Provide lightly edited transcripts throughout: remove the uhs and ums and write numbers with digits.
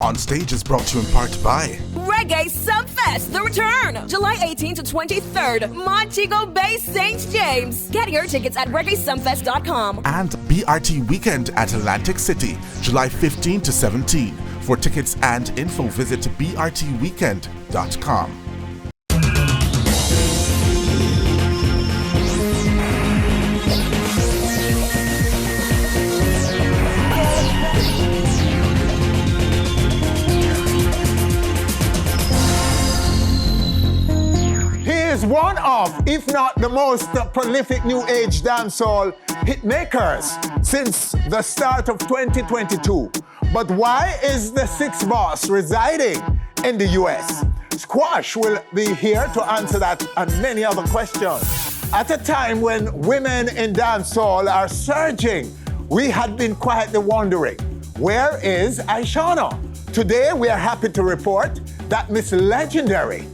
Onstage is brought to you in part by Reggae Subfest, The Return, July 18th to 23rd, Montego Bay, St. James. Get your tickets at reggaesubfest.com. and BRT Weekend at Atlantic City, July 15 to 17. For tickets and info, visit brtweekend.com. Is one of, if not the most prolific new age dancehall hitmakers since the start of 2022. But why is the sixth boss residing in the US? Squash will be here to answer that and many other questions. At a time when women in dancehall are surging, we had been quietly wondering, where is Ishawna? Today we are happy to report that Miss Legendary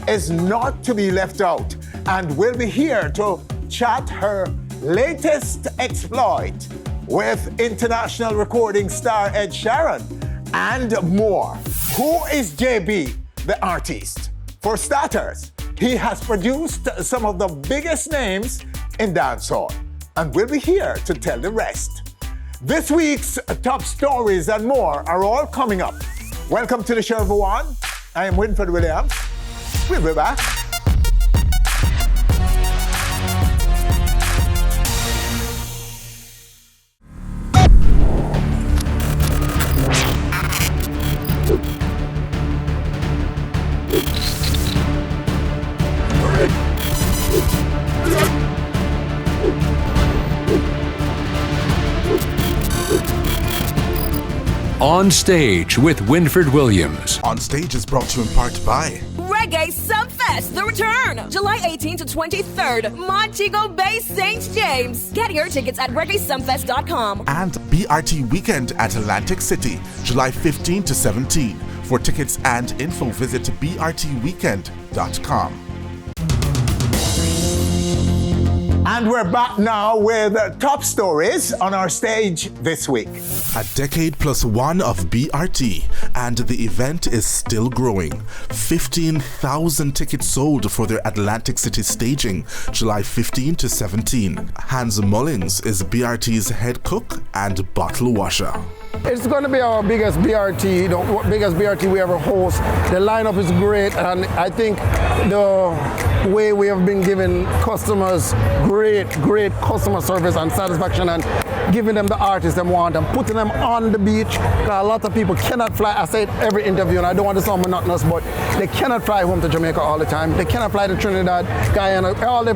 is not to be left out and will be here to chat her latest exploit with international recording star Ed Sheeran and more. Who is JB, the artist? For starters, he has produced some of the biggest names in dancehall and will be here to tell the rest. This week's top stories and more are all coming up. Welcome to the show, everyone. I am Winfred Williams. We'll be back. On Stage with Winfred Williams. Onstage is brought to you in part by Reggae Subfest, The Return, July 18th to 23rd, Montego Bay, St. James. Get your tickets at reggaesubfest.com. and BRT Weekend at Atlantic City, July 15 to 17. For tickets and info, visit brtweekend.com. And we're back now with top stories on our stage this week. A decade plus one of BRT, and the event is still growing. 15,000 tickets sold for their Atlantic City staging, July 15 to 17. Hans Mullins is BRT's head cook and bottle washer. It's going to be our biggest BRT, the biggest BRT we ever host. The lineup is great, and I think the way we have been giving customers great customer service and satisfaction, and giving them the artists they want and putting them on the beach. A lot of people cannot fly. I say it every interview, and I don't want to sound monotonous, but they cannot fly home to Jamaica all the time. They cannot fly to Trinidad, Guyana, all their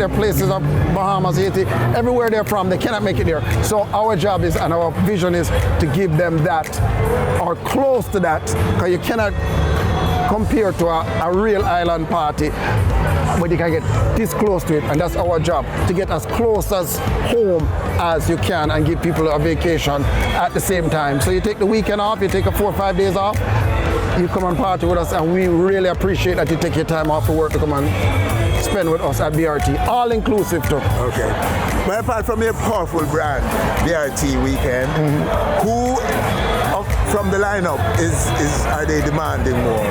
places of Bahamas, Haiti, everywhere they're from, they cannot make it there. So our job is, and our vision is, to give them that, or close to that, because you cannot compare to a real island party, but you can get this close to it, and that's our job, to get as close as home as you can and give people a vacation at the same time. So you take the weekend off, you take 4 or 5 days off, you come and party with us, and we really appreciate that you take your time off for work to come and spend with us at BRT, all inclusive too. Okay. But apart from your powerful brand, BRT Weekend, who from the lineup are they demanding more?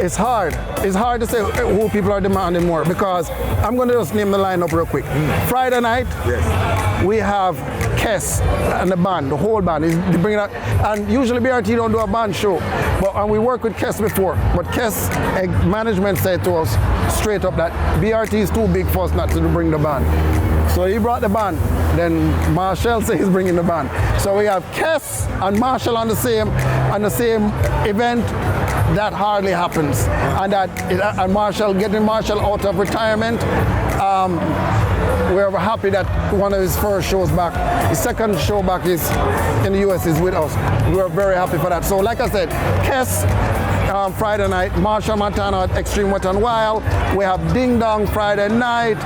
It's hard. It's hard to say who people are demanding more, because I'm going to just name the lineup real quick. Friday night, Yes. we have Kes and the band, the whole band. They bring it out, and usually BRT don't do a band show, and we worked with Kes before. But Kes management said to us straight up that BRT is too big for us not to bring the band. So he brought the band. Then Marshall said he's bringing the band. So we have Kes and Marshall on the same event. That hardly happens. And and Marshall, getting Marshall out of retirement, we're happy that one of his first shows back, his second show back is in the US is with us. We're very happy for that. So like I said, Kes Friday night, Marshall Montana at Extreme Wet and Wild. We have Ding Dong Friday night.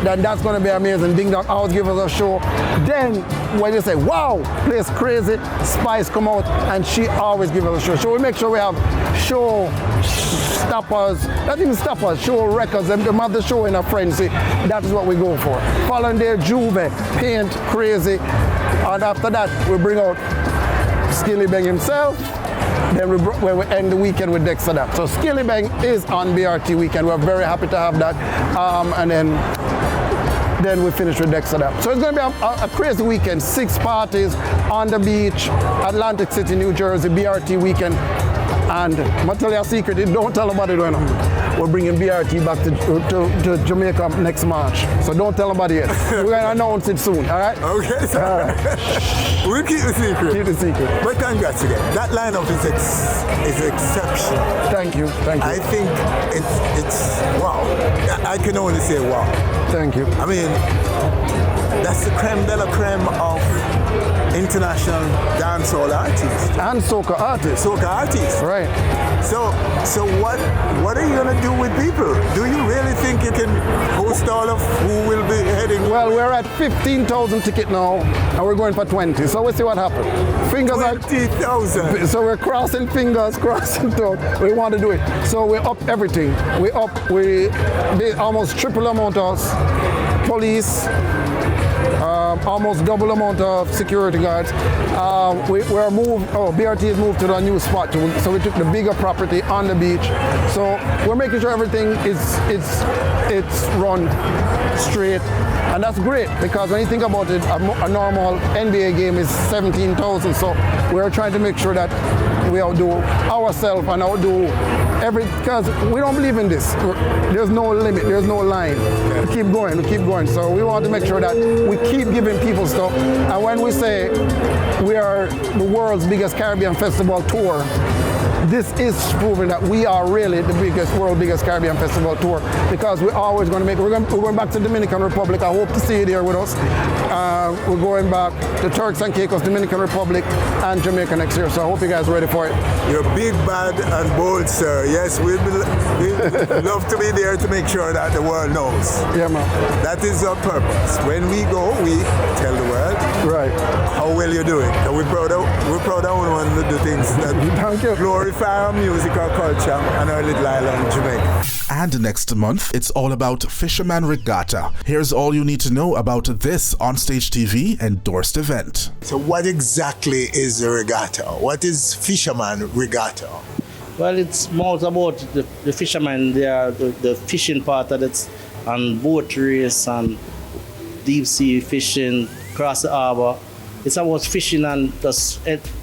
Then that's going to be amazing. Ding Dong always give us a show. Then when you say, wow, place crazy, Spice come out, and she always give us a show. So we make sure we have show stoppers, not even stoppers, show records, and them have the show in a frenzy. That is what we go for. Following day, Juve, Paint, Crazy, and after that we bring out Skilly Bang himself. Then we end the weekend with Dexter Dap. So Skilly Bang is on BRT weekend. We're very happy to have that. And then we finish with Dexter Dap. So it's going to be a crazy weekend. 6 parties on the beach, Atlantic City, New Jersey, BRT weekend. And I'm going to tell you a secret, don't tell nobody when we're bringing BRT back to Jamaica next March. So don't tell nobody yet. We're going to announce it soon, all right? Okay, sir. All right. We'll keep the secret. Keep the secret. But congrats again. That lineup is exceptional. Thank you. I think it's wow. I can only say wow. Thank you. I mean, that's the creme de la creme of international dancehall artists. And soca artists. Right. So what are you gonna do with people? Do you really think you can host all of who will be heading? Well, we're at 15,000 tickets now, and we're going for 20. So we'll see what happens. 20,000. So we're crossing fingers, crossing toes. We want to do it. So we up everything. We did almost triple amount of police. Almost double amount of security guards. We're moved. BRT has moved to a new spot, so we took the bigger property on the beach. So we're making sure everything it's run straight, and that's great because when you think about it, a normal NBA game is 17,000. So we're trying to make sure that we outdo ourselves and outdo because we don't believe in this. There's no limit, there's no line. We keep going. So we want to make sure that we keep giving people stuff. And when we say we are the world's biggest Caribbean festival tour, this is proving that we are really the world's biggest Caribbean festival tour because we're always going to we're going back to Dominican Republic. I hope to see you there with us. We're going back to Turks and Caicos, Dominican Republic, and Jamaica next year. So I hope you guys are ready for it. You're big, bad, and bold, sir. Yes, we'd love to be there to make sure that the world knows. Yeah, man. That is our purpose. When we go, we tell the world right how well you're doing. And we're proud of one of the things that Thank you. glorify our music, our culture, and our little island, Jamaica. And next month, it's all about Fisherman Regatta. Here's all you need to know about this Onstage TV endorsed event. So what exactly is the regatta? What is Fisherman Regatta? Well, it's more about the fishermen. They are the fishing part of it, and boat race and deep sea fishing, across the harbor. It's about fishing and just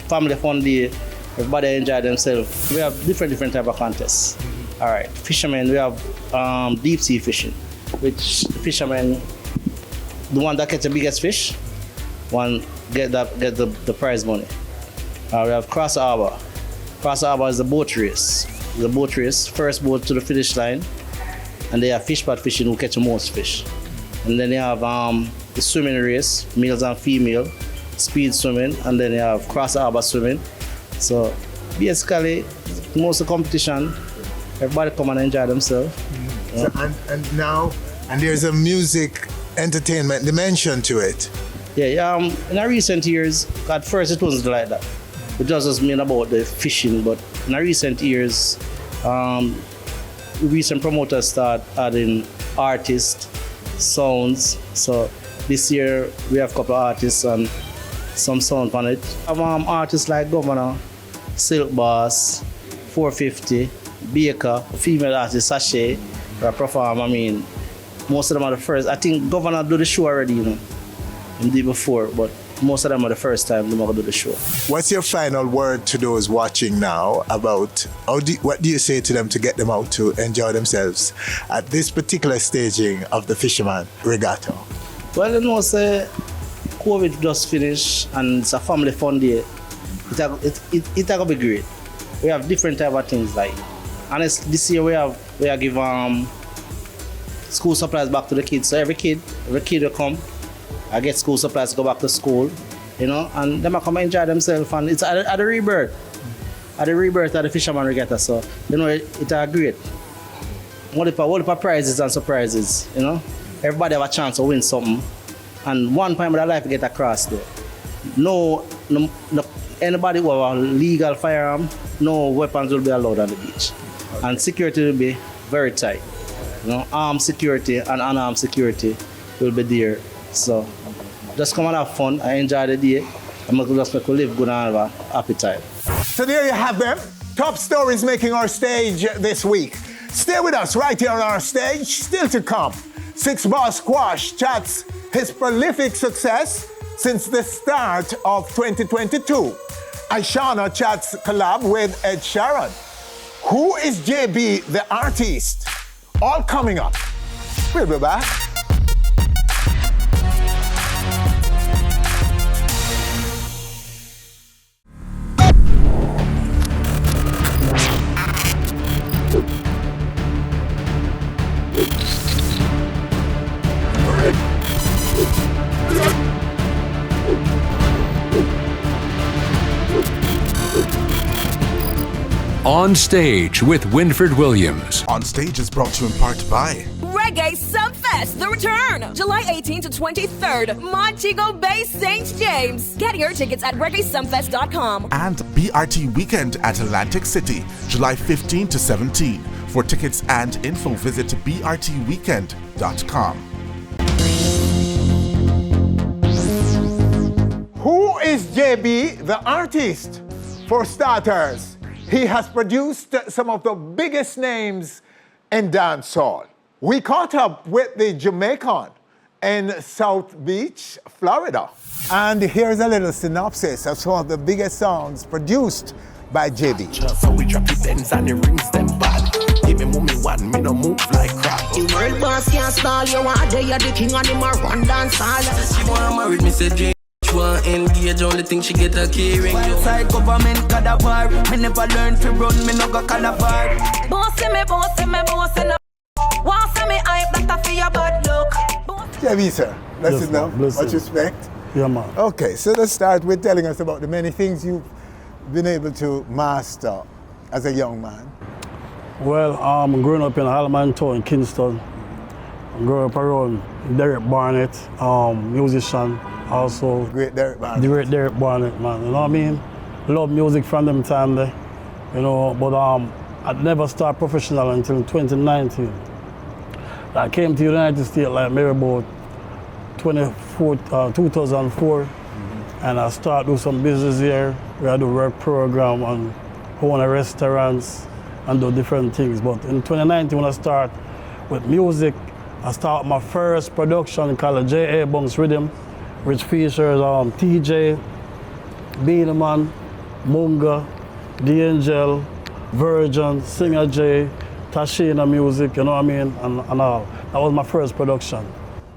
family fun day. Everybody enjoy themselves. We have different type of contests. All right, fishermen, we have deep sea fishing, which the fishermen, the one that catch the biggest fish, one get the prize money. We have cross harbor. Cross harbor is the boat race. The boat race, first boat to the finish line, and they have fish pot fishing who catch the most fish. And then you have the swimming race, males and female, speed swimming, and then you have cross harbor swimming. So basically, most of the competition, everybody come and enjoy themselves. So, and now, there's a music entertainment dimension to it. Yeah, in our recent years, at first it wasn't like that. It just mean about the fishing, but in our recent years, recent promoters start adding artists, sounds. So this year we have a couple of artists and some sound on it. I have artists like Governor, Silk Boss, 450, Baker, female artist Sachet, perform. I mean, most of them are the first. I think Governor do the show already, the day before, but most of them are the first time they're going to do the show. What's your final word to those watching now about what do you say to them to get them out to enjoy themselves at this particular staging of the Fisherman Regatta? Well, you know, say COVID just finished and it's a family fun day. It's going to be great. We have different type of things like, honestly, this year we are give school supplies back to the kids. So every kid will come. I get school supplies to go back to school, and them come enjoy themselves, and it's at the rebirth. At the rebirth of the Fisherman Regatta, so it's a great. What if prizes and surprises, Everybody have a chance to win something, and one time in their life get across there. No, anybody who have a legal firearm, no weapons will be allowed on the beach, and security will be very tight. Armed security and unarmed security will be there. So just come and have fun and enjoy the day. I'm going to just make you live good and have an appetite. So there you have them. Top stories making our stage this week. Stay with us right here on our stage. Still to come, Six Boss Squash chats his prolific success since the start of 2022. Ishawna chats collab with Ed Sheeran. Who is JB the artist? All coming up. We'll be back. On Stage with Winfred Williams. On Stage is brought to you in part by Reggae Subfest, the return, July 18 to 23rd, Montego Bay, St. James. Get your tickets at reggaesumfest.com. and BRT Weekend at Atlantic City, July 15 to 17. For tickets and info, visit brtweekend.com. Who is JB the artist? For starters, he has produced some of the biggest names in dancehall. We caught up with the Jamaican in South Beach, Florida. And here's a little synopsis of some of the biggest songs produced by JB. So we drop the bends and the rings them bad. Give me mommy one, me no move like crap. The world boss can't stall you, are they are the king and him a run dance all. She want married me, say J. One engage, only thing she get a key ring. Outside government got a bar. Me never learn to run, me no go call a bar. Bossy me, bossy me, bossy no. Want me hype, that a for your bad luck. JB, sir, let's Yes, know. man. Bless Much you. respect. Yeah, man. Okay, so let's start with telling us about the many things you've been able to master as a young man. Well, I'm growing up in Almanto in Kingston. I grew up around Derek Barnett, musician, also. Great Derek Barnett. The great Derek Barnett, man. You know what I mean? Love music from them time there. You know, but I never started professional until 2019. I came to the United States like maybe about 2004, and I started do some business here. We had to work program and own restaurants and do different things. But in 2019, when I start with music, I start my first production called J.A. Bunks Rhythm, which features TJ, Beaneman, Munga, D-Angel, Virgin, Singer J, Tashina Music, you know what I mean, and all. That was my first production.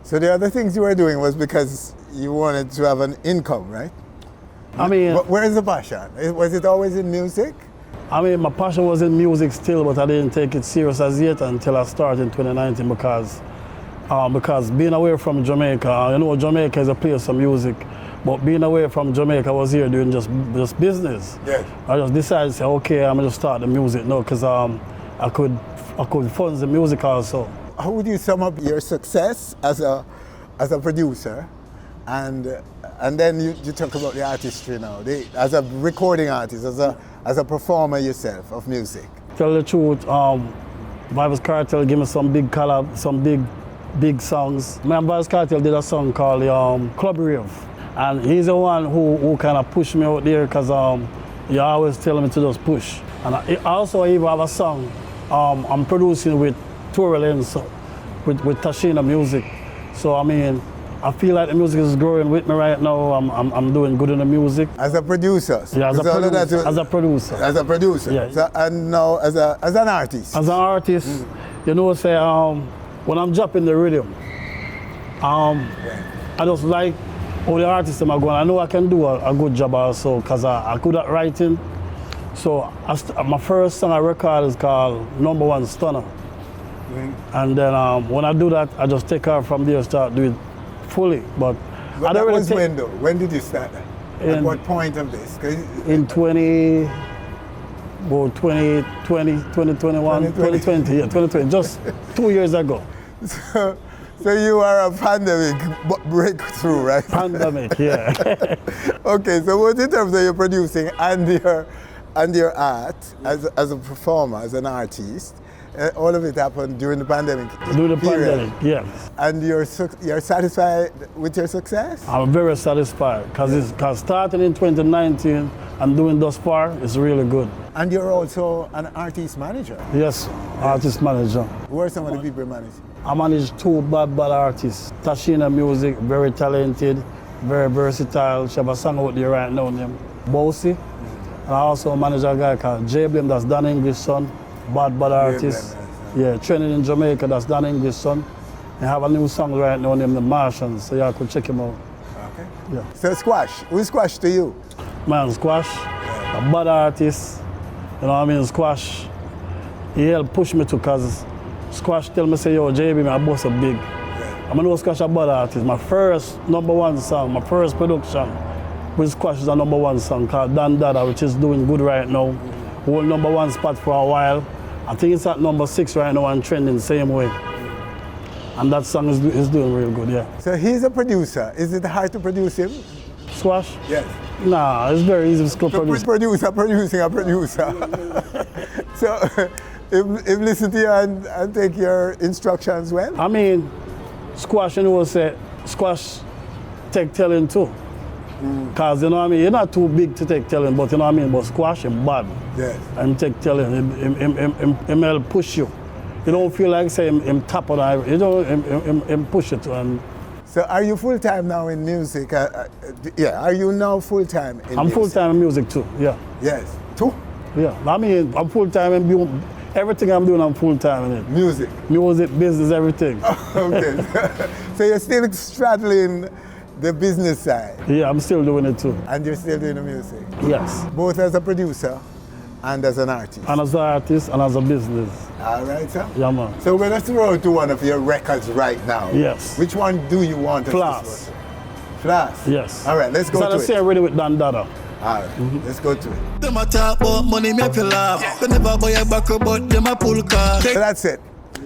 So the other things you were doing was because you wanted to have an income, right? I mean, But where is the passion? Was it always in music? I mean, my passion was in music still, but I didn't take it serious as yet until I started in 2019 because being away from Jamaica, you know, Jamaica is a place of music, but being away from Jamaica, I was here doing just business. Yes. I just decided to say, okay, I'm gonna start the music now because I could fund the music also. How would you sum up your success as a producer, and then you talk about the artistry now, as a recording artist, as a performer yourself of music? Tell the truth, Vibes Cartel gave me some big collab, some big songs. Me and Vibes Cartel did a song called Club Rave, and he's the one who kind of pushed me out there because he always telling me to just push. And I also even have a song I'm producing with Torrelens, with Tashina Music. So I mean, I feel like the music is growing with me right now. I'm doing good in the music. As a producer? Yeah, as a producer. As a producer? Yeah. So, and now as an artist? As an artist, you know, say, when I'm dropping the rhythm, I just like all the artists I'm going. I know I can do a good job also because I'm good at writing. So my first song I record is called Number One Stunner. And then when I do that, I just take off from there and start doing it fully. But I don't really when though? When did you start that? At what point of this? In 2020, 2020, just 2 years ago. So you are a pandemic breakthrough, right? Pandemic, yeah. Okay, so what in terms of your producing and your art as a performer, as an artist, all of it happened during the pandemic. During the period. pandemic, yes. And you're satisfied with your success? I'm very satisfied because starting in 2019 and doing thus far is really good. And you're also an artist manager? Yes, artist manager. Who are some of the people you manage? I manage 2 bad artists. Tashina Music, very talented, very versatile. She have a song out there right now named Bossy. And I also manage a guy called J Blame, that's Dan English son, bad artist. Yeah, training in Jamaica, that's Dan English son. They have a new song right now named The Martians, so y'all could check him out. Okay. Yeah. So Squash, who's Squash to you? Man, Squash, a bad artist. You know what I mean? Squash, he helped push me to, because Squash tell me, say, yo, JB, I boss a big. I'm know Squash a bad artist. My first #1 song, my first production with Squash is a #1 song called Dan Dada, which is doing good right now. Hold #1 spot for a while. I think it's at #6 right now and trending same way. And that song is doing real good, yeah. So he's a producer. Is it hard to produce him? Squash? Yes. Nah, it's very easy to produce. Producing a producer. So if listen to you and take your instructions well? I mean, Squash, you know, say, Squash take telling too. Because, you know what I mean, you're not too big to take telling, but you know what I mean, but Squash him bad. Yes. And take telling, him help push you. You don't feel like say him tap on it, you know, him push it. And so are you full-time now in music? Yeah, are you now full-time in I'm music? full-time in music too, yeah. Yes, too? Yeah, I mean, I'm full-time in everything I'm doing, I'm full-time in it. Music? Music, business, everything. Okay, so you're still straddling the business side? Yeah, I'm still doing it too. And you're still doing the music? Yes. Both as a producer and as an artist? And as an artist and as a business. All right, sir. Yeah, man. So we're going to throw to one of your records right now. Yes. Which one do you want us Flash. to throw? Flash? Yes. All right, let's go to it. So ready with Dan Dada. All right, let's go to it. Them a talk about money, me feel laugh. They never buy a back, but them a pull car. So that's it.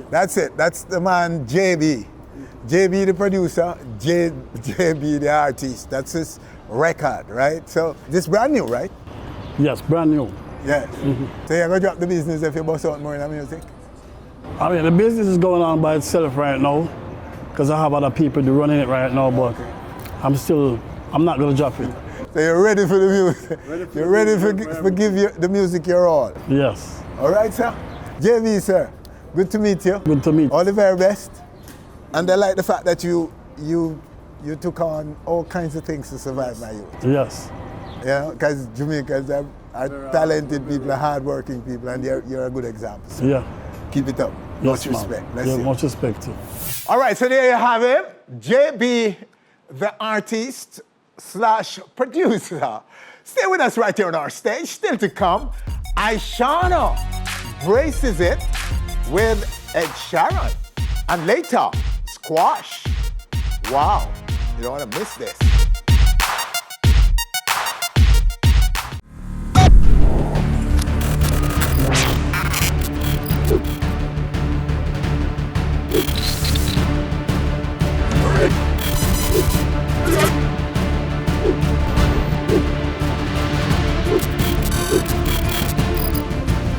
That's it. That's the man JB. JB the producer, JB the artist. That's his record, right? So this brand new, right? Yes, brand new. Yes. So you're going to drop the business if you bust out more in the music? I mean, the business is going on by itself right now because I have other people running it right now, but I'm not going to drop it. So you're ready for the music? You're ready for give the music your all? Yes. All right, sir. JB, sir, good to meet you. Good to meet you. All the very best. And I like the fact that you took on all kinds of things to survive my youth. Yes. Yeah, because Jamaicans are talented people, hard-working people, and you're a good example. So yeah. Keep it up. Yes, much respect. Let's yeah, see. much respect too. All right, so there you have him, JB, the artist / producer. Stay with us right here on our stage. Still to come, Ishawna braces it with Ed Sheeran. And later, Squash. Wow, you don't want to miss this.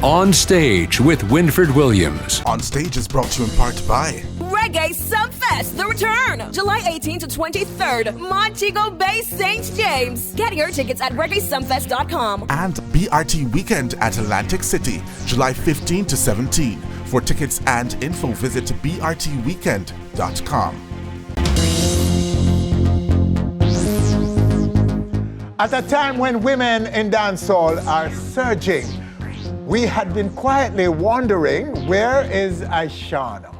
On Stage with Winfred Williams. On Stage is brought to you in part by Reggae Subfest, the return, July 18 to 23rd, Montego Bay, St. James. Get your tickets at reggaesumfest.com. and BRT Weekend at Atlantic City, July 15 to 17. For tickets and info, visit brtweekend.com. At a time when women in dancehall are surging, we had been quietly wondering, where is Ishawna?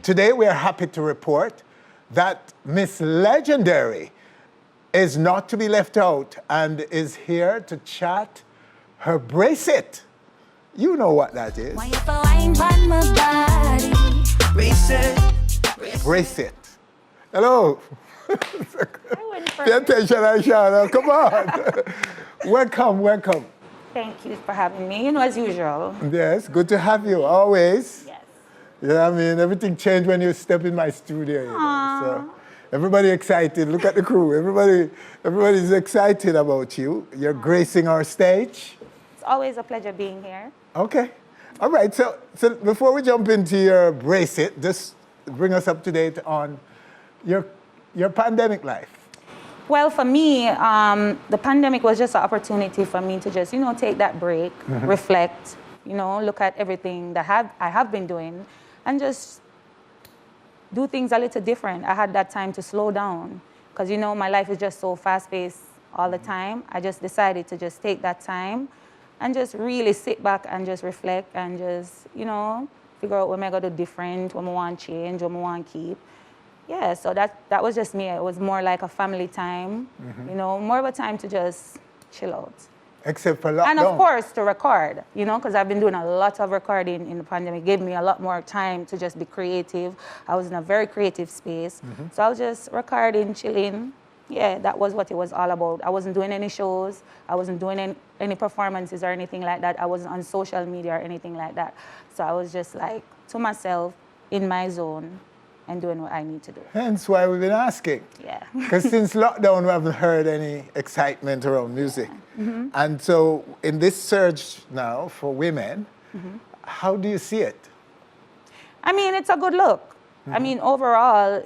Today we are happy to report that Miss Legendary is not to be left out and is here to chat her brace it. You know what that is. Brace it. Hello. Pay attention, Ishawna. Come on. Welcome. Thank you for having me, as usual. Yes, good to have you, always. Yes. Yeah, I mean, everything changed when you step in my studio. You know, so everybody excited. Look at the crew. Everybody's excited about you. You're gracing our stage. It's always a pleasure being here. Okay. All right, so before we jump into your Brace It, just bring us up to date on your pandemic life. Well, for me, the pandemic was just an opportunity for me to just, take that break, reflect, look at everything that I have been doing, and just do things a little different. I had that time to slow down because, my life is just so fast-paced all the time. I just decided to just take that time and just really sit back and just reflect and just, figure out what I got to do different, what I want to change, what I want to keep. Yeah, so that was just me. It was more like a family time, more of a time to just chill out. Except for lockdown. And of course, to record, because I've been doing a lot of recording in the pandemic. It gave me a lot more time to just be creative. I was in a very creative space. So I was just recording, chilling. Yeah, that was what it was all about. I wasn't doing any shows. I wasn't doing any performances or anything like that. I wasn't on social media or anything like that. So I was just like to myself, in my zone, and doing what I need to do. Hence why we've been asking. Yeah. Because since lockdown, we haven't heard any excitement around music. And so in this surge now for women, how do you see it? I mean, it's a good look. I mean, overall,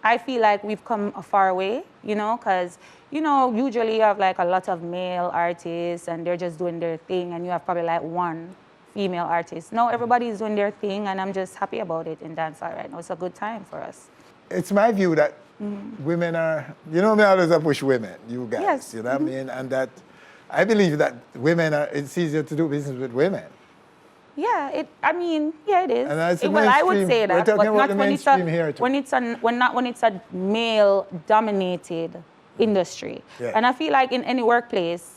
I feel like we've come a far way, because, usually you have like a lot of male artists and they're just doing their thing, and you have probably like one female artist. No, everybody's doing their thing, and I'm just happy about it in dancehall right now. It's a good time for us. It's my view that women are, me always push women, you guys, yes. you know what I mean? And that I believe that it's easier to do business with women. Yeah, it is. And that's well, I would say that, we're talking but about not the when it's mainstream here too. when it's a male-dominated industry. Yeah. And I feel like in any workplace,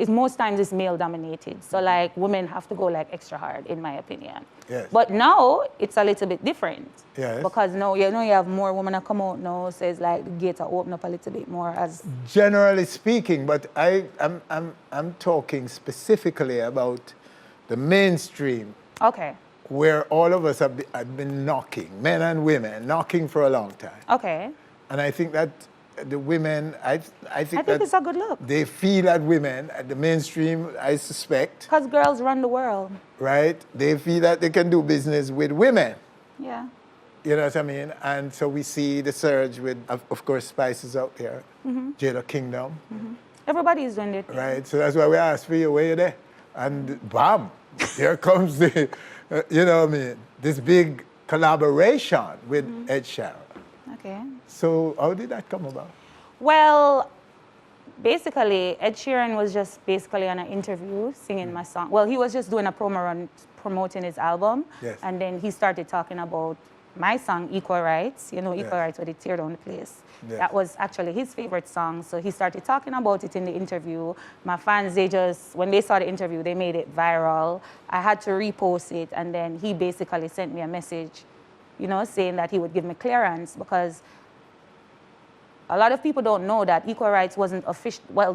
most times it's male-dominated. So like women have to go like extra hard, in my opinion. Yes. But now it's a little bit different. Yes. Because now you have more women that come out now, so it's like the gates are open up a little bit more as. Generally speaking, but I'm talking specifically about the mainstream. Okay. Where all of us have been knocking, men and women, knocking for a long time. Okay. And I think that the women, I think it's a good look. They feel that women at the mainstream, I suspect. Because girls run the world. Right? They feel that they can do business with women. Yeah. You know what I mean? And so we see the surge with, of course, Spices out there, Jada Kingdom. Everybody's doing their thing. Right? So that's why we asked for you, where you there? And bam, there comes the, this big collaboration with Ed Sheeran. Okay. So how did that come about? Well, basically, Ed Sheeran was just basically on an interview singing my song. Well, he was just doing a promo run promoting his album. Yes. And then he started talking about my song, Equal Rights. Equal Rights, where they tear down the place. Yes. That was actually his favorite song. So he started talking about it in the interview. My fans, when they saw the interview, they made it viral. I had to repost it. And then he basically sent me a message, saying that he would give me clearance, because a lot of people don't know that Equal Rights wasn't official. Well,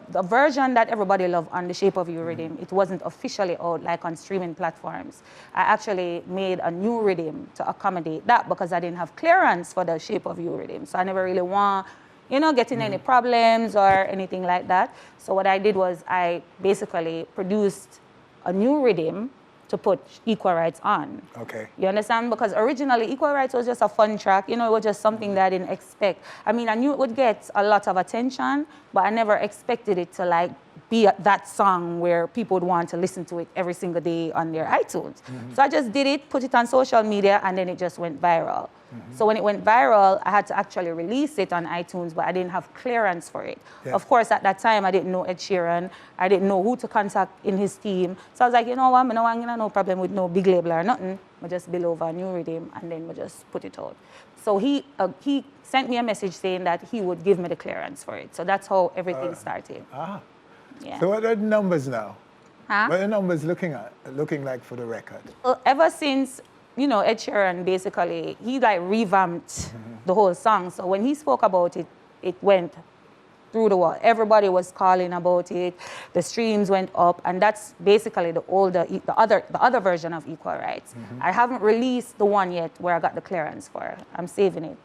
the version that everybody loved on The Shape of You rhythm, it wasn't officially out like on streaming platforms. I actually made a new rhythm to accommodate that because I didn't have clearance for The Shape of You rhythm. So I never really want, getting any problems or anything like that. So what I did was I basically produced a new rhythm to put Equal Rights on. Okay. You understand? Because originally Equal Rights was just a fun track. It was just something that I didn't expect. I mean, I knew it would get a lot of attention, but I never expected it to be that song where people would want to listen to it every single day on their iTunes. So I just did it, put it on social media, and then it just went viral. So when it went viral, I had to actually release it on iTunes, but I didn't have clearance for it. Yeah. Of course, at that time, I didn't know Ed Sheeran. I didn't know who to contact in his team. So I was like, you know what, I don't no problem with no big label or nothing. I just build over a new rhythm, and then we just put it out. So he sent me a message saying that he would give me the clearance for it. So that's how everything started. Yeah. So what are the numbers now? Huh? What are the numbers looking like for the record? Well, ever since, Ed Sheeran basically, he revamped the whole song. So when he spoke about it, it went through the wall. Everybody was calling about it. The streams went up, and that's basically the other version of Equal Rights. I haven't released the one yet where I got the clearance for. I'm saving it.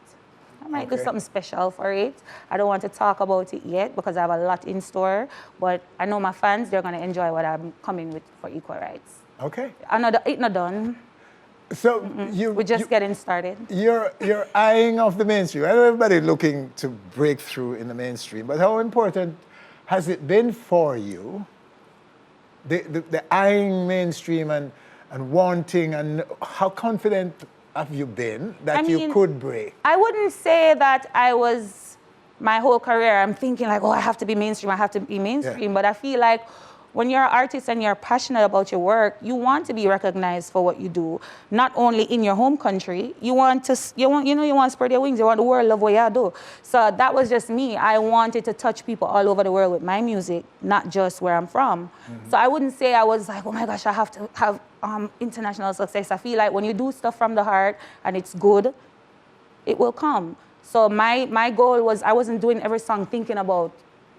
I might do something special for it. I don't want to talk about it yet because I have a lot in store, but I know my fans, they're going to enjoy what I'm coming with for Equal Rights. Okay. It's not done. So we're just getting started. You're eyeing off the mainstream. I know everybody looking to break through in the mainstream, but how important has it been for you, the eyeing mainstream and wanting, and how confident have you been that you could break? I wouldn't say that I was, my whole career, I'm thinking like, oh, I have to be mainstream, Yeah. but I feel like when you're an artist and you're passionate about your work, you want to be recognized for what you do, not only in your home country. You want to spread your wings. You want the world to love what you do. So that was just me. I wanted to touch people all over the world with my music, not just where I'm from. So I wouldn't say I was like, oh my gosh, I have to have international success. I feel like when you do stuff from the heart and it's good, it will come. So my goal was, I wasn't doing every song thinking about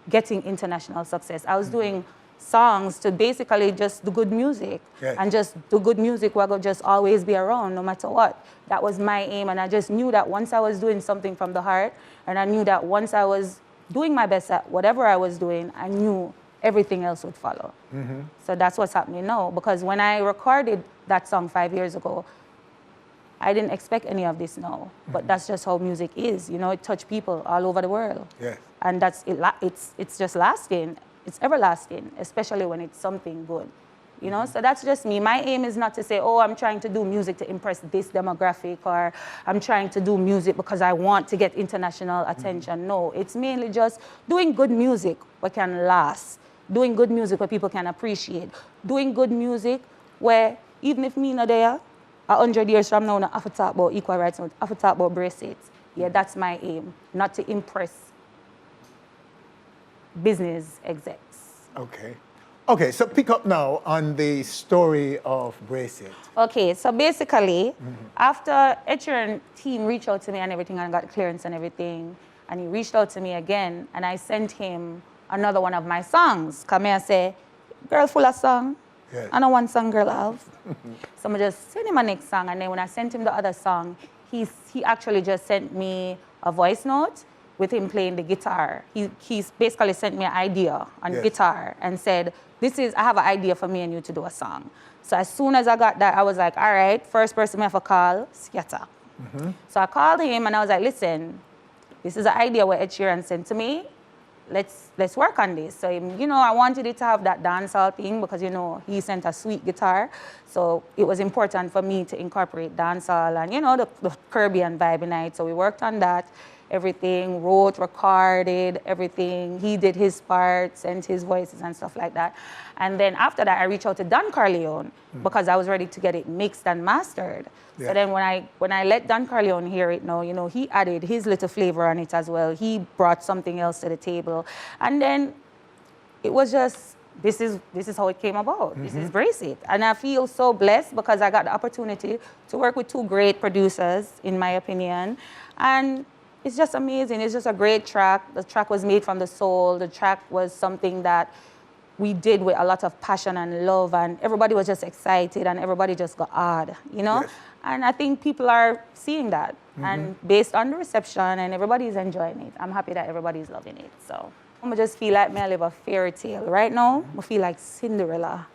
getting international success. I was doing songs to basically just do good music. Yes. And just do good music where I could just always be around no matter what. That was my aim, and I just knew that once I was doing something from the heart, and I knew that once I was doing my best at whatever I was doing, I knew everything else would follow. So that's what's happening now, because when I recorded that song 5 years ago, I didn't expect any of this now, but that's just how music is. You know, it touched people all over the world. Yes. And that's it's just lasting. It's everlasting, especially when it's something good, you know? So that's just me. My aim is not to say, oh, I'm trying to do music to impress this demographic, or I'm trying to do music because I want to get international attention. No, it's mainly just doing good music what can last, doing good music where people can appreciate, doing good music where even if me not there, 100 years from now, I have to talk about equal rights, I have to talk about bracelets. Yeah, that's my aim, not to impress business execs. Okay, so pick up now on the story of Bracelet. Okay, so basically, after Sheeran team reached out to me and everything, and I got clearance and everything, and he reached out to me again, and I sent him another one of my songs. Come here, say, girl full of song. Yes. I know one song girl have. So I just sent him a next song, and then when I sent him the other song, he actually just sent me a voice note with him playing the guitar. He's basically sent me an idea on guitar and said, I have an idea for me and you to do a song. So as soon as I got that, I was like, all right, first person I have to call, Scatter. So I called him and I was like, listen, this is an idea what Ed Sheeran sent to me. Let's work on this. So, you know, I wanted it to have that dancehall thing because, you know, he sent a sweet guitar. So it was important for me to incorporate dancehall and, you know, the Caribbean vibe in it. So we worked on that. Everything, wrote, recorded, everything. He did his parts and his voices and stuff like that. And then after that, I reached out to Don Corleone because I was ready to get it mixed and mastered. Yeah. So then when I let Don Corleone hear it now, you know, he added his little flavor on it as well. He brought something else to the table. And then it was just, this is how it came about. This is Bracelet. And I feel so blessed because I got the opportunity to work with two great producers, in my opinion. And it's just amazing. It's just a great track. The track was made from the soul. The track was something that we did with a lot of passion and love, and everybody was just excited and everybody just got awed, you know? Yes. And I think people are seeing that. And based on the reception, and everybody's enjoying it. I'm happy that everybody's loving it, so. I just feel like I live a fairy tale. Right now, I feel like Cinderella.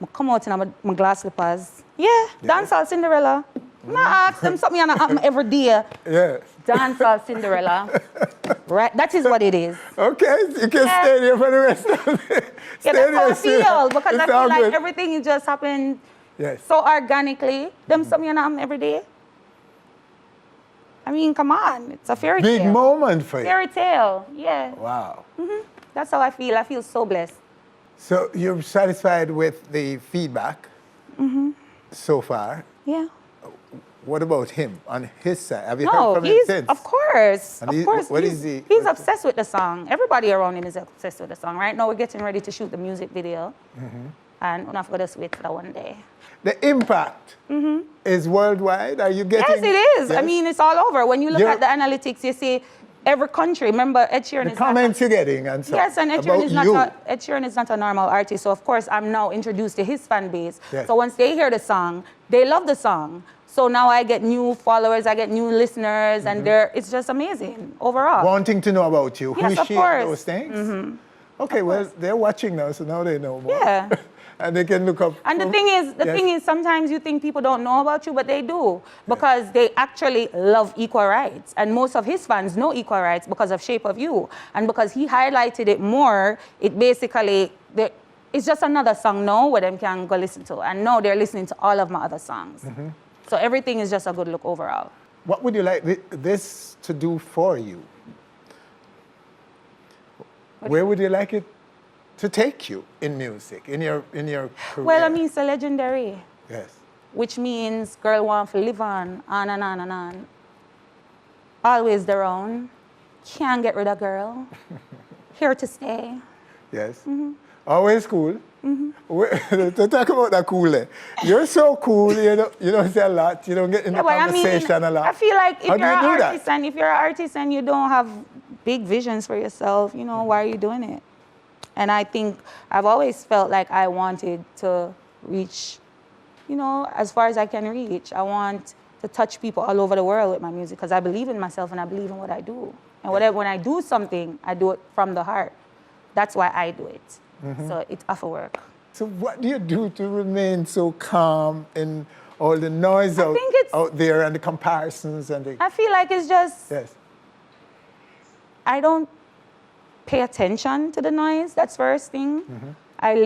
I come out in my glass slippers. Yeah, dancehall Cinderella. I ask them something and I happen every day. Yeah. Dancehall Cinderella. Right, that is what it is. Okay, you can stay there for the rest of it. Yeah, that's how I feel, because I feel like everything just happened so organically. Them something and happen every day. I mean, come on, it's a fairy tale. Big moment for you. Fairy tale, yeah. Wow. That's how I feel. I feel so blessed. So you're satisfied with the feedback so far? Yeah. What about him on his side? Have you heard from him since? Of course. And of course. What is he? He's obsessed with the song. Everybody around him is obsessed with the song. Right now, we're getting ready to shoot the music video. And we're not going to wait for that one day. The impact is worldwide? Are you getting... Yes, it is. Yes? I mean, it's all over. When you look at the analytics, you see every country. Remember, Ed Sheeran is... The comments you're getting and so. Yes, and Ed Sheeran is not a normal artist. So, of course, I'm now introduced to his fan base. Yes. So once they hear the song, they love the song. So now I get new followers, I get new listeners, and it's just amazing overall. Wanting to know about you. Yes, Who is she and those things? Okay, well, they're watching now, so now they know more. Yeah. And they can look up. And the thing is, sometimes you think people don't know about you, but they do, because they actually love equal rights. And most of his fans know equal rights because of Shape of You. And because he highlighted it more, it basically, it's just another song now where them can go listen to. And now they're listening to all of my other songs. So everything is just a good look overall. What would you like this to do for you? Where would you like it to take you in music, in your career? Well, I mean, it's a legendary. Yes. Which means girl want to live on and on and on. Always their own. Can't get rid of girl. Here to stay. Yes. Always cool. To talk about that cool, you're so cool, you don't say a lot, you don't get in the conversation a lot. I feel like if you're an artist and you don't have big visions for yourself, why are you doing it? And I think I've always felt like I wanted to reach, as far as I can reach. I want to touch people all over the world with my music because I believe in myself and I believe in what I do. And when I do something, I do it from the heart. That's why I do it. So it's off of work. So what do you do to remain so calm in all the noise out there and the comparisons and the... I feel like it's just... Yes. I don't pay attention to the noise. That's first thing. I'm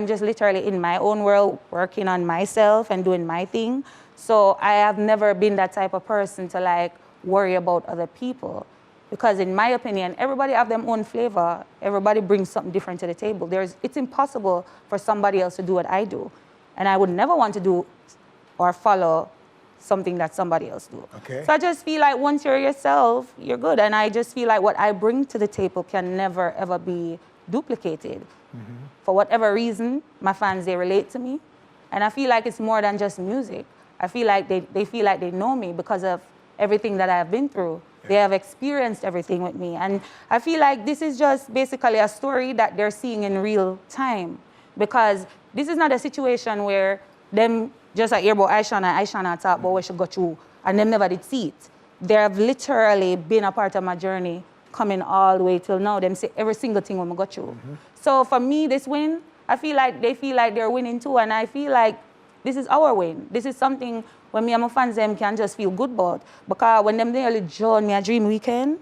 just literally in my own world, working on myself and doing my thing. So I have never been that type of person to worry about other people. Because in my opinion, everybody have their own flavor. Everybody brings something different to the table. It's impossible for somebody else to do what I do. And I would never want to do or follow something that somebody else do. Okay. So I just feel like once you're yourself, you're good. And I just feel like what I bring to the table can never, ever be duplicated. For whatever reason, my fans, they relate to me. And I feel like it's more than just music. I feel like they feel like they know me because of everything that I've been through. They have experienced everything with me. And I feel like this is just basically a story that they're seeing in real time. Because this is not a situation where them just hear about Ishawna talk about where she got through, and them never did see it. They have literally been a part of my journey, coming all the way till now. Them say every single thing when I got through. So for me, this win, I feel like they feel like they're winning too. And I feel like this is our win. This is something when me and my fans them can just feel good about. Because when them nearly join me a dream weekend,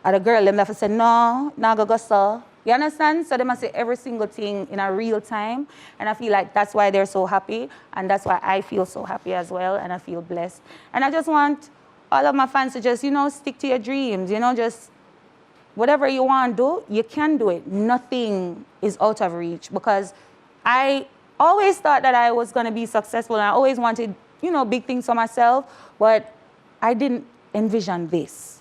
and the girl them have to say, no, go so. You understand? So they must say every single thing in a real time. And I feel like that's why they're so happy. And that's why I feel so happy as well. And I feel blessed. And I just want all of my fans to just, stick to your dreams. Just whatever you want to do, you can do it. Nothing is out of reach. Because I always thought that I was going to be successful. And I always wanted, big things for myself. But I didn't envision this.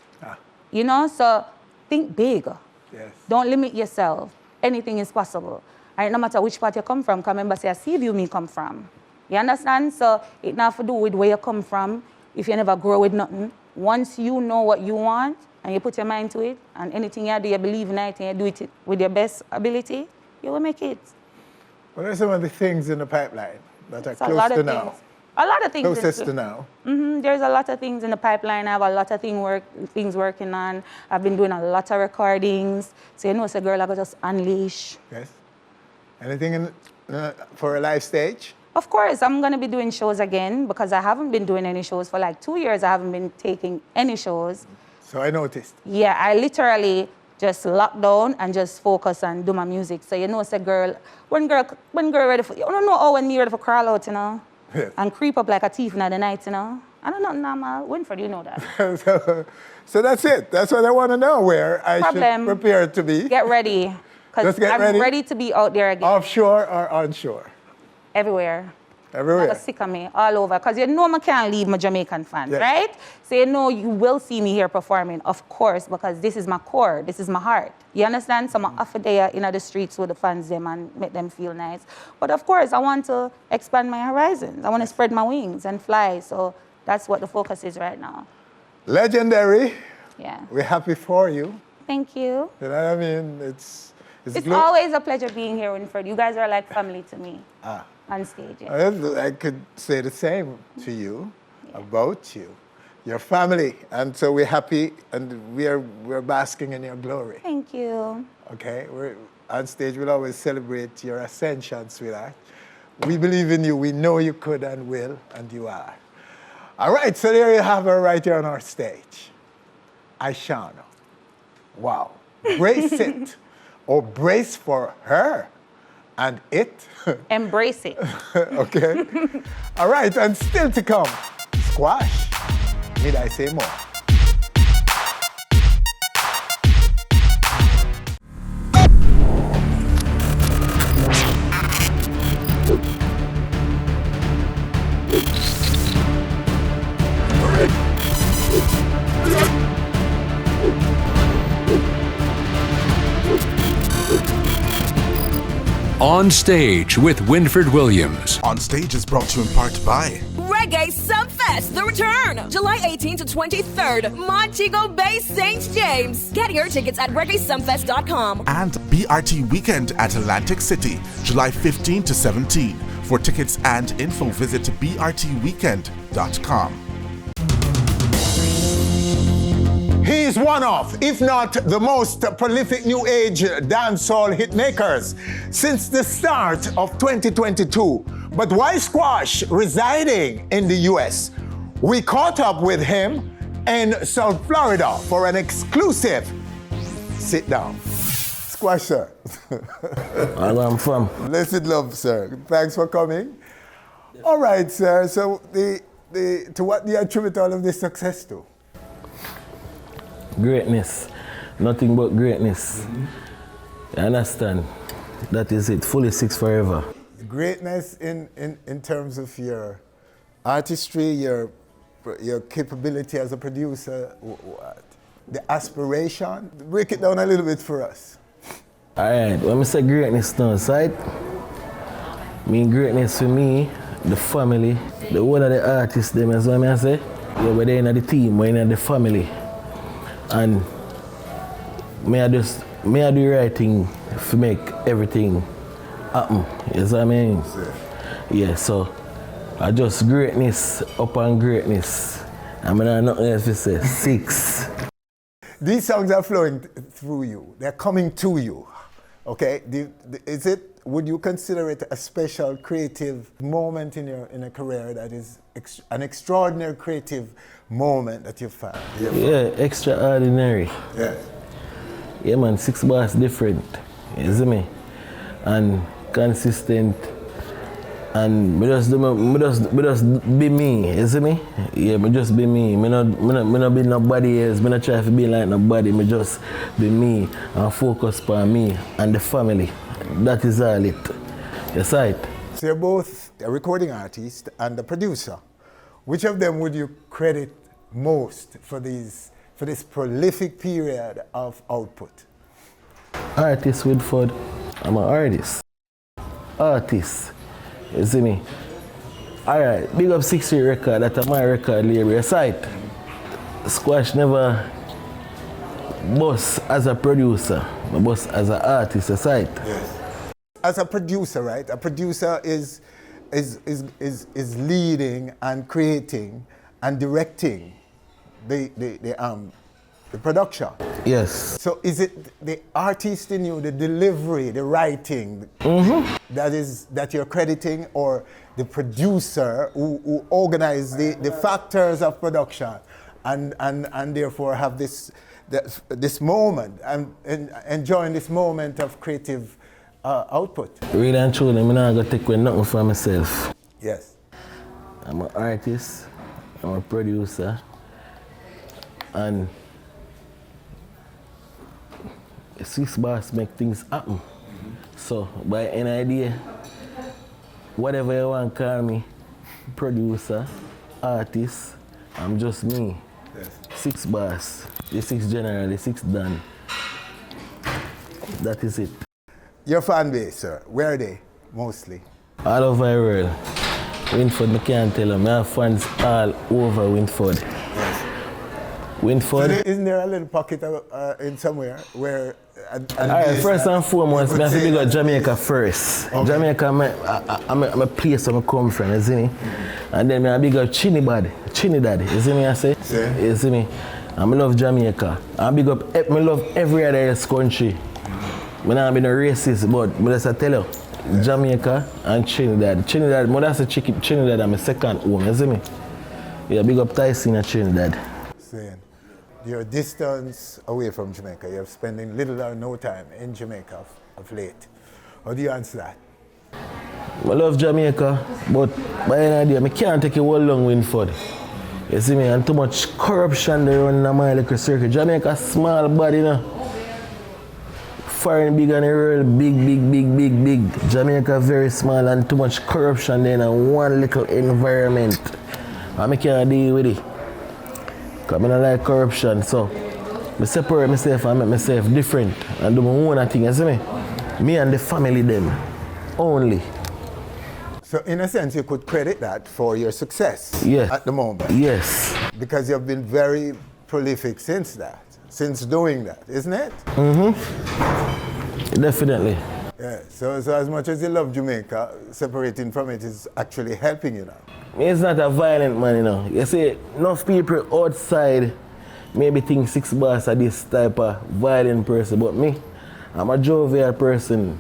So think big. Yes. Don't limit yourself. Anything is possible. And no matter which part you come from, remember, say, I see you me come from. You understand? So it not to do with where you come from if you never grow with nothing. Once you know what you want and you put your mind to it, and anything you do, you believe in it, and you do it with your best ability, you will make it. What are some of the things in the pipeline that are close to now? A lot of things. Closest to now. There's a lot of things in the pipeline. I have a lot of things working on. I've been doing a lot of recordings. So it's a girl I got just unleash. Yes. Anything for a live stage? Of course, I'm going to be doing shows again because I haven't been doing any shows for 2 years. I haven't been taking any shows. So I noticed. Yeah, I literally just lock down and just focus and do my music. So it's a girl, when girl ready for, you don't know how when me ready for crawl out, Yes. And creep up like a thief in the night, I don't know, normal. Winfred, you know that. So that's it. That's what I want to know, where I should prepare to be. Get ready. Because I'm ready to be out there again. Offshore or onshore? Everywhere. Everywhere. Sick of me, all over. Because I can't leave my Jamaican fans, yes. right? So you will see me here performing, of course, because this is my core, this is my heart. You understand? So I'm off there in the streets with the fans them and make them feel nice. But of course, I want to expand my horizons. I want to spread my wings and fly. So that's what the focus is right now. Legendary. Yeah. We're happy for you. Thank you. You know what I mean? It's always a pleasure being here, Winfred. You guys are like family to me. On stage. Yeah. I could say the same to you, about you, your family, and so we're happy and we're basking in your glory. Thank you. Okay, Onstage will always celebrate your ascension, sweetheart. We believe in you. We know you could and will, and you are. All right, so there you have her right here on our stage. Ishawna. Wow. Brace it, or brace for her and it. Embrace it. Okay. All right, and still to come, Squash. Need I say more? On Stage with Winford Williams. On Stage is brought to you in part by Reggae Subfest, The Return, July 18 to 23rd, Montego Bay, St. James. Get your tickets at reggaesumfest.com. and BRT Weekend at Atlantic City, July 15 to 17. For tickets and info, visit brtweekend.com. He is one of, if not the most prolific new age dancehall hitmakers since the start of 2022. But why Squash residing in the US? We caught up with him in South Florida for an exclusive sit down. Squash, sir. Where I'm from. Blessed love, sir. Thanks for coming. All right, sir. So to what do you attribute all of this success to? Greatness. Nothing but greatness. You understand? That is it. Fully six forever. Greatness in terms of your artistry, your capability as a producer, what? The aspiration. Break it down a little bit for us. All right. When I say greatness now, right? Mean greatness for me, the family, the whole of the artists, them as well, I say. Yeah, we're there in the team, we're in the family. And may I do the right thing to make everything happen. You know what I mean? Yeah, so I just greatness upon greatness. I mean, I nothing else to say. Six. These songs are flowing through you. They're coming to you. Okay? Would you consider it a special creative moment in a career that is an extraordinary creative moment that you've found? Yeah, extraordinary. Yeah. Yeah, man, 6 bars different. You see me? And consistent. And me just be me, you see me? Yeah, me just be me. Me not be nobody else. Me not try to be like nobody. Me just be me and focus on me and the family. That is all it. Yes, right. So you're both a recording artist and a producer. Which of them would you credit most for this prolific period of output? Artist Woodford. I'm an artist. Artist. You see me? Alright, big up 6 Street Record, that's my record label. Yes, right. Squash never boss as a producer, but boss as an artist, yes, right? Yes. As a producer, right? A producer is leading and creating and directing the production. Yes. So is it the artist in you, the delivery, the writing that you're crediting, or the producer who organize the factors of production and therefore have this moment and enjoying this moment of creative output? Really and truly, I'm not gonna take away nothing for myself. Yes. I'm an artist, I'm a producer, and 6 bars make things happen. So by any idea, whatever you want to call me, producer, artist, I'm just me. Yes. 6 bars, the 6 general, the 6 done. That is it. Your fan base, sir, where are they mostly? All over the world. Winford, I can't tell them. I have fans all over Winford. Yes. Winford. So isn't there a little pocket in somewhere where... Alright, first and foremost, I have to go Jamaica first. Okay. Jamaica, I'm a place where I come from, you see me? And then I big up Trinidad, you see me I say? Yeah. You see me? I love Jamaica. I big up, I love every other country I'm not being a racist, but I just tell you, Jamaica and Trinidad. Trinidad, more than Trinidad, I'm a second home, you see me? Yeah, big up Tyson in Trinidad. Saying, your distance away from Jamaica, you're spending little or no time in Jamaica of late. How do you answer that? I love Jamaica, but by the end of the day, I can't take it all long Winford. You see me, and too much corruption they run in my little circuit. Jamaica small body, you know. Foreign big and the world big. Jamaica very small and too much corruption there in one little environment. And I can't deal with it. Because I don't like corruption, so I separate myself and make myself different and do my own thing, you see me? Me and the family them, only. So in a sense, you could credit that for your success at the moment. Yes. Because you've been very prolific since doing that, isn't it? Definitely. Yeah, so as much as you love Jamaica, separating from it is actually helping you now. It's not a violent man, you know. You see, enough people outside maybe think 6 Boss are this type of violent person, but me, I'm a jovial person.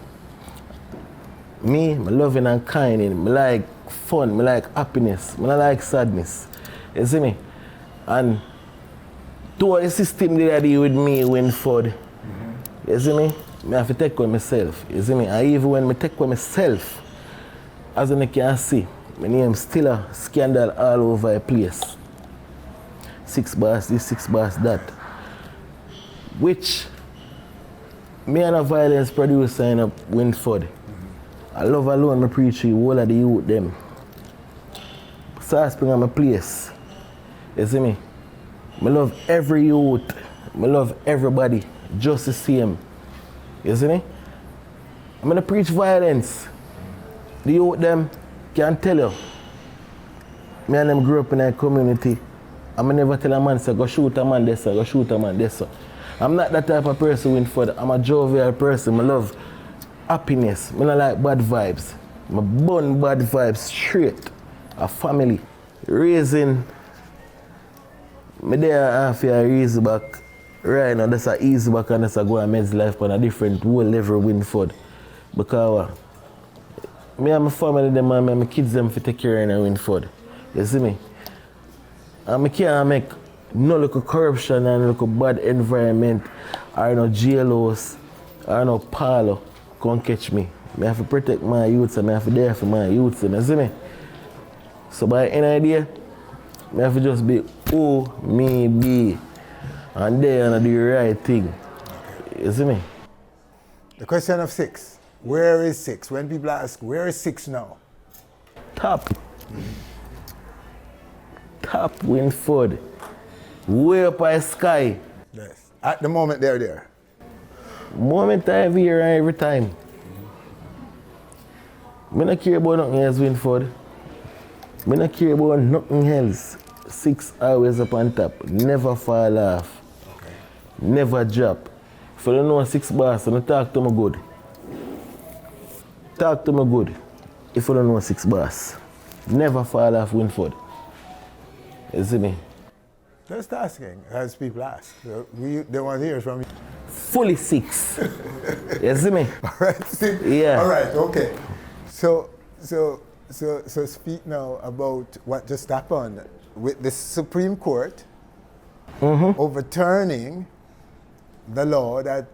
Me, I'm loving and kind, I like fun, I like happiness, I like sadness. You see me? And to the system that I deal with me Winford, you see me? I have to take with myself, you see me? And even when I take with myself, as you can see, my name still a scandal all over the place. 6 Boss this, 6 Boss that. Which, me and a violence producer in Winford, I love alone, I preach to all of the youth them. So I spring on my place. You see me? I love every youth. I love everybody just the same. You see me? I'm gonna preach violence. The youth them can tell you. Me and them grew up in a community. I'm never tell a man say go shoot a man this, go shoot a man this. I'm not that type of person Winford. I'm a jovial person. I love happiness. I don't like bad vibes. I burn bad vibes straight. A family. Raising me there half a easy back. Right now that's a easy back and that's a go and men's life on a different whole level Winford. Because me and my family them and my kids them for take care of Winford. You see me? And I can't make no little corruption and no little bad environment or no jailhouse or no parlor come catch me. I have to protect my youths and I have to there for my youths, you see me? So by any idea, I have to just be who me be and there and do the right thing. You see me? The question of 6. Where is 6? When people ask, where is 6 now? Top. Top Winford. Way up high sky. Yes. At the moment they're there. Moment every year and every time. I don't care about nothing else, Winford. I don't care about nothing else. 6 always up on top. Never fall off. Okay. Never drop. If you don't know 6 Boss, don't talk to me good. Talk to me good. If you don't know 6 Boss. Never fall off, Winford. You see me? Just asking, as people ask. They want to hear from you. Fully 6. You see me? All right, 6. Yeah. All right, okay. So speak now about what just happened with the Supreme Court overturning the law that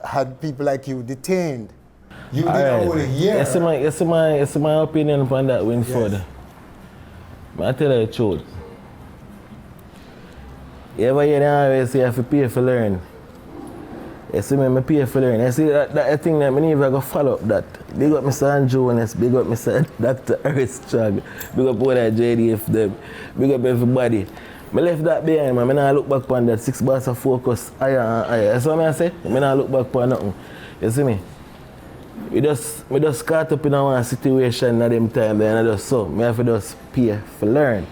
had people like you detained. You did a whole year. It's my opinion upon that, Winford. Yes. I tell you the truth. You ever hear them always say you have to pay for learn? You see me, I pay for learn. You see that thing that I never go follow up that. Big up Mr. Andrew Jonas, big up Mr. Dr. Artiste, big up all that JDF them, big up everybody. I left that behind, man. I not look back on that. 6 Boss of focus higher and higher. That's what I say. I not look back on nothing. You see me? We just caught up in one situation at them time and I just so I have to just pay for learn.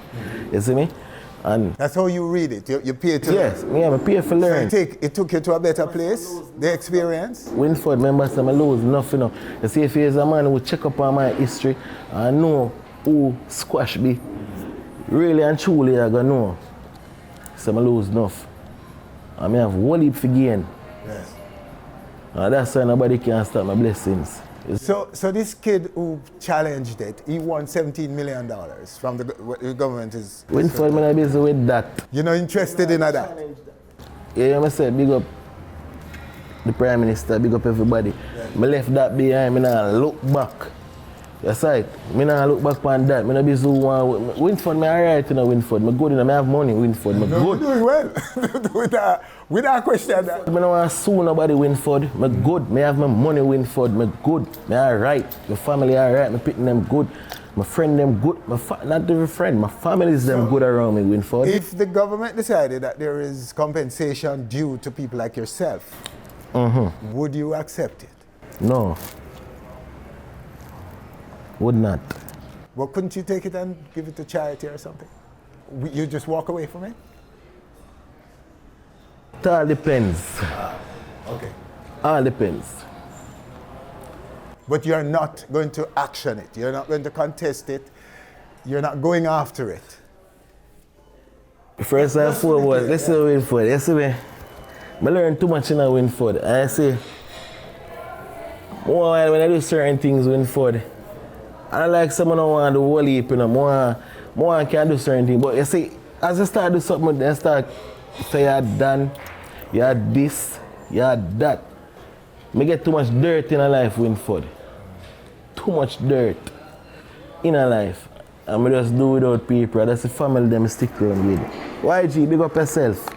You see me? And that's how you read it. You pay to learn. Yes, I pay for learn. So it took you to a better place, the experience? Winford, remember some I lose nothing. You see if he is a man who check up on my history and know who squash me, really and truly I gonna know. So I lose enough. I have one heap for gain. Yes. That's why nobody can stop my blessings. So this kid who challenged it, he won $17 million from the government. Winford, I'm not busy with that. You're not interested in that? Yeah, I said, big up the Prime Minister, big up everybody. I left that behind, I not look back. That's right. I not look back on that. I not busy with Winford, I'm alright, you know, Winford. I'm good, I have money, Winford. I'm good. You're doing well. Without question that. I don't want to sue nobody, Winford. I'm good. I have my money, Winford. I'm good. I'm alright. My family alright. I'm picking them good. My friend them good. Not every friend. My family is them good around me, Winford. If the government decided that there is compensation due to people like yourself, would you accept it? No. Would not. Well, couldn't you take it and give it to charity or something? You just walk away from it? It all depends. Okay. All depends. But you're not going to action it. You're not going to contest it. You're not going after it. First and foremost, let's see Winford. You see me? I learn too much in a Winford. And I say, when I do certain things, Winford, I don't like someone who want to do whole heap, you know. More can do certain things. But you see, as I start to do something, I start say you're done, you're this, you're that. I get too much dirt in a life, Winford. Too much dirt in a life. And I just do without people. That's the family them stick around with. YG, big up yourself.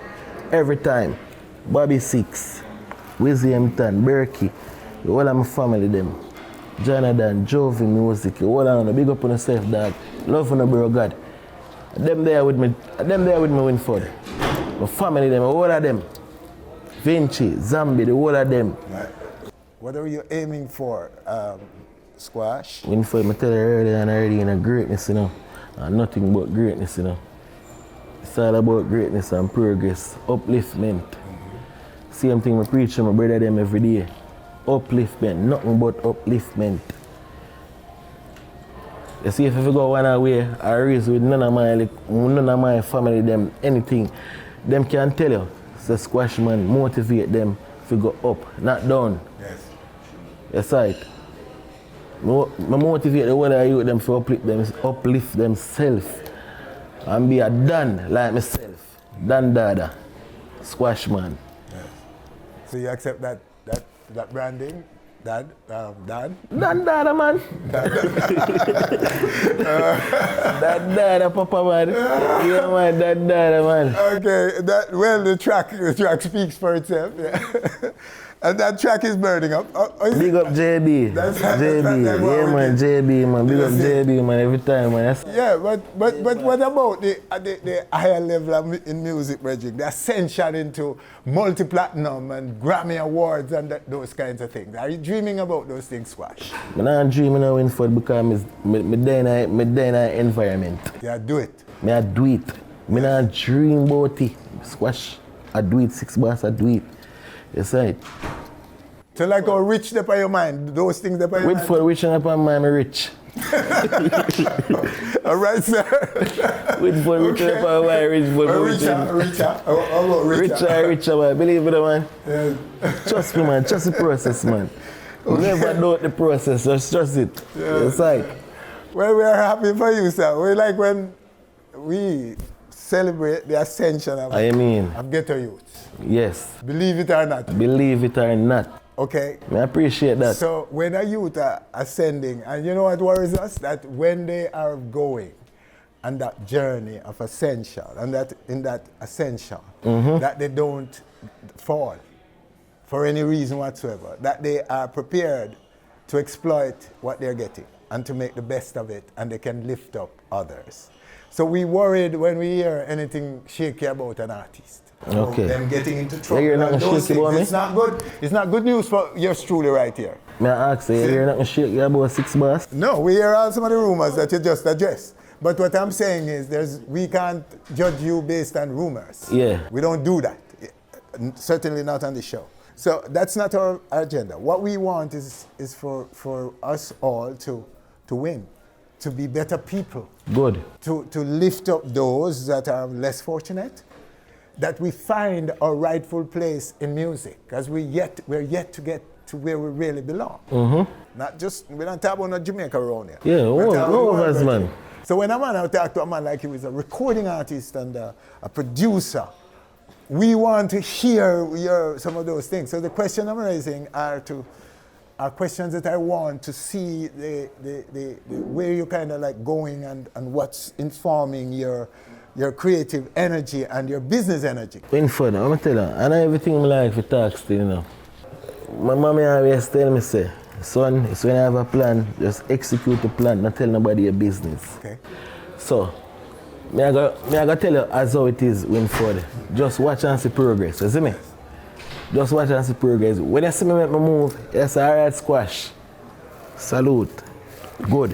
Every time. Bobby Six, Wizzy Hampton, Berkey, all of my family them. Jonathan, Jovi Music, all of them, big up on yourself, dog. Love on the bro God. Them there with me, Winford. My family them, all of them. Vinci, Zambi, the whole of them. Right. What are you aiming for, Squash? Winford, I tell you earlier and already in a greatness, you know. And nothing but greatness, you know. It's all about greatness and progress, upliftment. Same thing I preach to my brother them every day. Upliftment, nothing but upliftment. You see, if you go one away, I raise with none of my family, them anything, them can tell you. So Squash man, motivate them to go up, not down. Yes. That's right. I motivate the one of you them to uplift themselves and be a Dan like myself. Dan Dada. Squash man. Yes. So you accept that branding? Dan? Dan Dada man. Dan Dada Papa man. Yeah man, Dan Dada man. Okay, the track speaks for itself. Yeah. And that track is burning up. Big up JB. JB. Yeah man, JB man. Big up JB man every time man. Yeah, but what about the higher level in music, Reggie? The ascension into multi-platinum and Grammy Awards and those kinds of things. Are you dreaming about those things, Squash? I'm not dreaming of Winford because I'm in an environment. Yeah, do it. I do it. I'm not dream about it. Squash, I do it. 6 bars, I do it. Yes, right. So like how rich they're by your mind, those things they're by your mind? Winford rich and upon mind, I'm rich. All right, sir. Winford rich and upon mind, richer, man. Believe it, man. Yeah. Trust me, man. Trust the process, man. Never doubt the process, just trust it. Yeah. It's like. Well, we are happy for you, sir. We like when we celebrate the ascension of ghetto youth. Yes. Believe it or not. Believe it or not. Okay. I appreciate that. So when a youth are ascending, and you know what worries us? That when they are going on that journey of ascension, and that in that ascension, that they don't fall for any reason whatsoever, that they are prepared to exploit what they're getting and to make the best of it, and they can lift up others. So we worried when we hear anything shaky about an artist. Okay. Them getting into trouble. You're not those shaky about me? It's not good. It's not good news for yours truly right here. May I ask you, you're not shaky about 6 bars? No, we hear all some of the rumors that you just addressed. But what I'm saying is we can't judge you based on rumors. Yeah. We don't do that. Certainly not on the show. So that's not our agenda. What we want is for us all to win, to be better people. Good. To lift up those that are less fortunate, that we find our rightful place in music, because we're yet to get to where we really belong. Not just, we don't talk about no Jamaica around here. Yeah, over, man. So when I talk to a man like you, he's a recording artist and a producer, we want to hear some of those things. So the question I'm raising are questions that I want to see the where you're kind of like going and what's informing your creative energy and your business energy. Winford, I'm gonna tell you, I know everything in my life for tax still, you know. My mommy always tell me, say, son, it's when I have a plan, just execute the plan, not tell nobody your business. Okay. So, me I go tell you as how it is, Winford. Just watch and see progress, you see me? Just watch and see progress. When you see me make my move, you say, all right, squash. Salute. Good.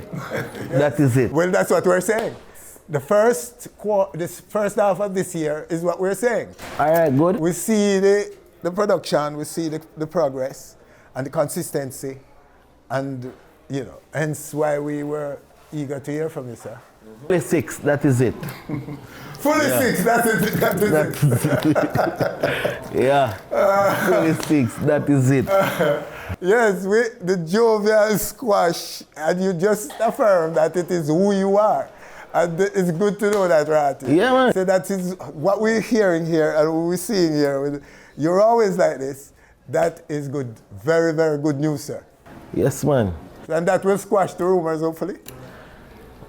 That is it. Well, that's what we're saying. The first half of this year is what we're saying. All right, good. We see the production, we see the progress and the consistency, and hence why we were eager to hear from you, sir. Fully 6, that is it. Fully 6, that is it. Yeah. Fully 6, that is it. Yes, the jovial squash, and you just affirm that it is who you are. And it's good to know that, right? Yeah, man. So that is what we're hearing here and what we're seeing here. You're always like this. That is good. Very, very good news, sir. Yes, man. And that will squash the rumors, hopefully.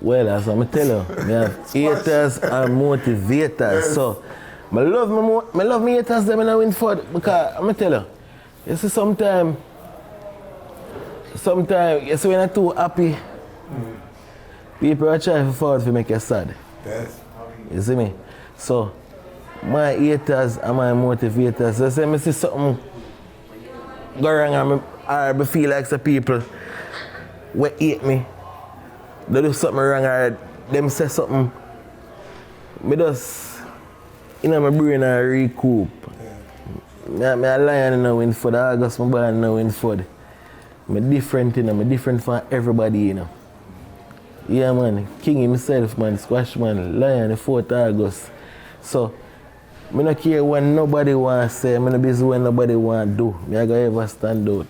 Well, as I'm tell you, I have haters and motivators. Yes. So, I love my haters them in a Winford, because I'm tell you see sometimes you see when you're too happy, people are trying to forward to make you sad. Yes. You see me? So, my haters and my motivators, so say I see something go wrong or I feel like some people will hate me. They do something wrong or them say something, me just, my brain I recoup. Yeah. Me a lion in a Winford, August, my born in a Winford. I'm different, I'm different from everybody, Yeah, man, king himself, man, squash man, lion, the 4th August. So, I don't care what nobody wants to say, I'm not busy what nobody want to do. I go ever stand out.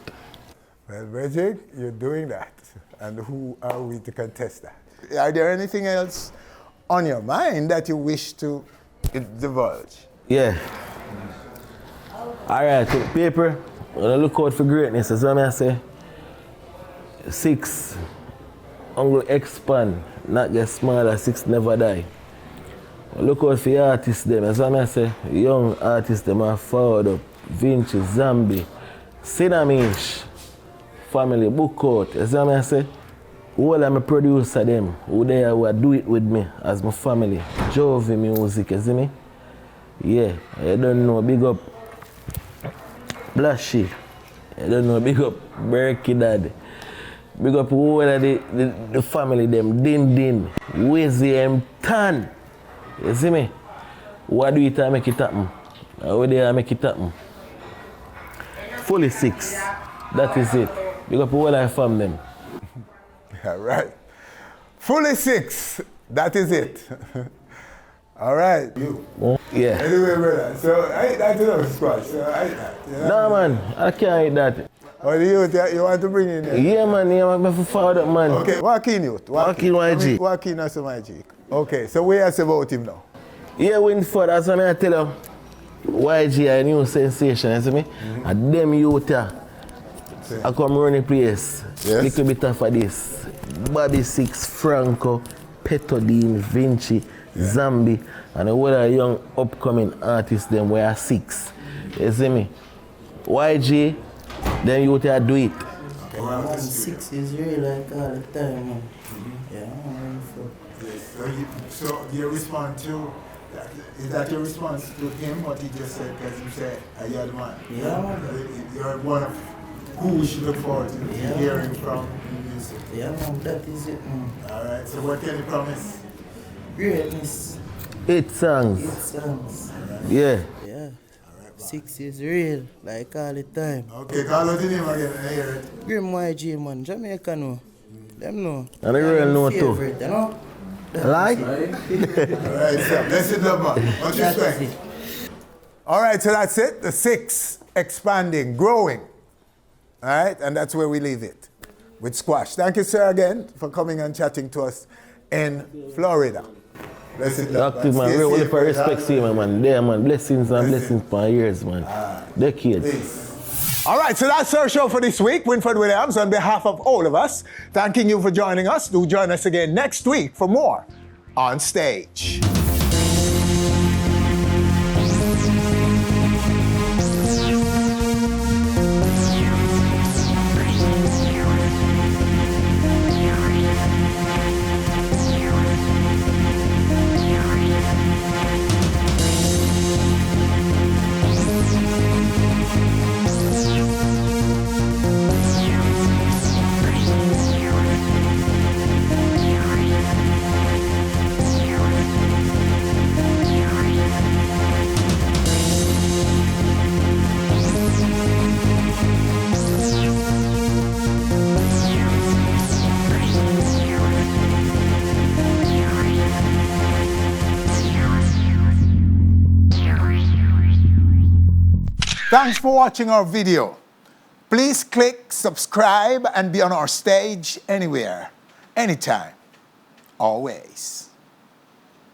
Well, Reggie, you're doing that. And who are we to contest that? Are there anything else on your mind that you wish to divulge? Yeah. All right, paper, when I look out for greatness, that's what I say. 6, I'm going to expand, not get smaller, 6 never die. Look out for the artists them, that's what I say. Young artists them are forward up. Vinci, Zambi, Cinnamish, family, book out. That's what I say. All of my producer them, who there who do it with me as my family. Jovi music, you see me? Yeah, I don't know, big up Blashy. I don't know, big up Berkey Dad. Big up all of the family them, Din, Wizzy and Tan. You see me? What do it I make it happen? How do I make it happen? Fully 6. That is it. Big up all I from them. All right. Fully 6. That is it. All right. You. Yeah. Anyway, brother. So I eat that enough squash. So I eat that. No, man. I can't eat that. Or you want to bring in there? Yeah, man. Yeah, man. For forward up, man. Okay. Walk in, youth. Walk in, YG. Walk in as YG. Okay. So where you say about him now? Yeah, Winford. That's what I tell you. YG, a new sensation. You see me? And them youth, I come run the place. Yes. Little bit of this. Bobby 6, Franco, Petodine, Vinci, Zambi, and all the young upcoming artists them were 6. You see me? YG, then you do it. Well, 6 is real like all the time, man. Yeah, I'm So your response to is that your response to him, what he just said, because you said, you're the man? Yeah. You're one of who we should look forward to hearing from in music. Yeah, man, that is it, man. All right, so what can you promise? Greatness. 8 songs. 8 songs. Yeah. Yeah. 6 is real, like all the time. Okay, call out the name again, I hear it. Grim YG, man, Jamaica know. Them know. And the real know too. Favorite, you know? Like? All right, so let's sit down, man. What you say? All right, so that's it. The 6 expanding, growing. All right, and that's where we leave it with squash. Thank you, sir, again for coming and chatting to us in Florida. Blessings. Active man, really for respect to you, man. There, man. Blessings and blessings for years, man. Decades. Peace. All right, so that's our show for this week. Winfred Williams, on behalf of all of us, thanking you for joining us. Do join us again next week for more On Stage. Thanks for watching our video. Please click subscribe and be on our stage anywhere, anytime, always.